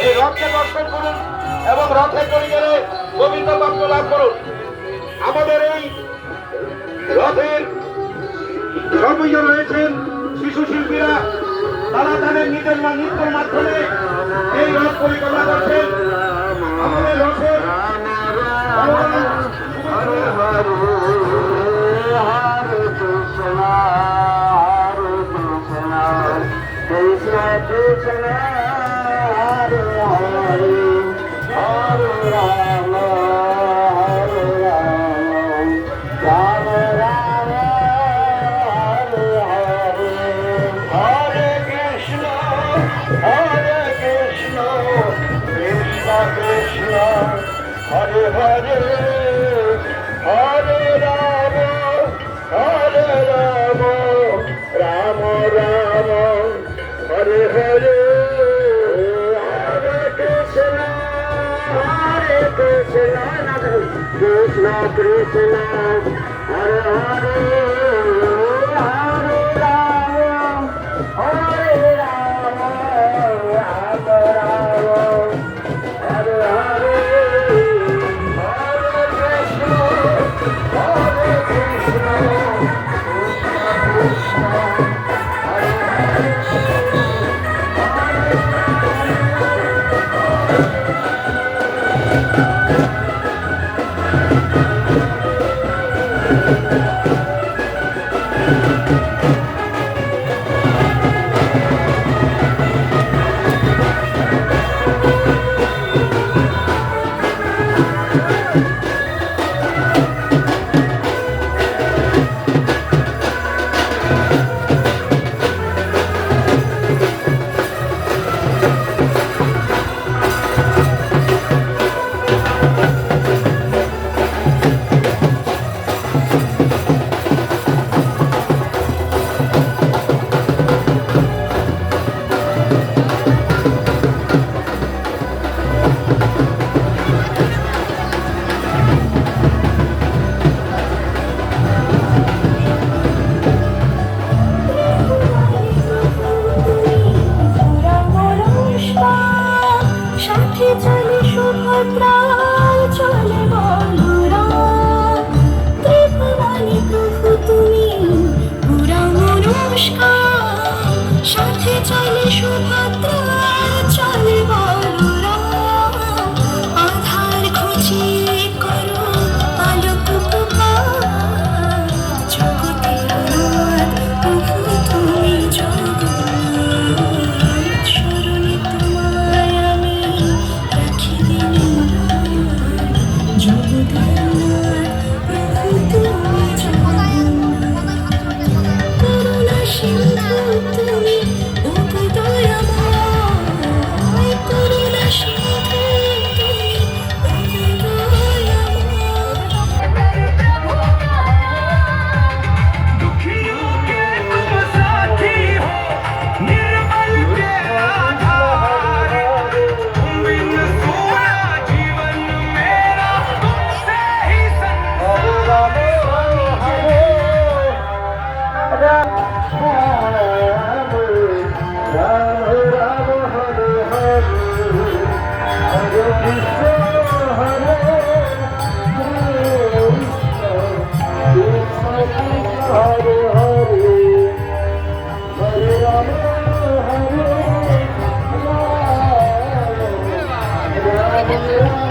এই রথকে দর্শন করুন এবং রথে চলে গেলে পবিত্র বাক্য লাভ করুন। আমাদের এই রথের সর্বজন রয়েছেন শিশু শিল্পীরা, তারা তাদের নিজের নৃত্যের মাধ্যমে এই রথ পরিচালনা করছেন। আমাদের রথের Hare Hare, Hare Rama, Hare Rama, Rama Rama, Hare Hare, Hare Krishna, Hare Krishna, Krishna Krishna, Hare Hare, Hare Rama, Hare Rama, Rama Rama, Hare Hare. Hare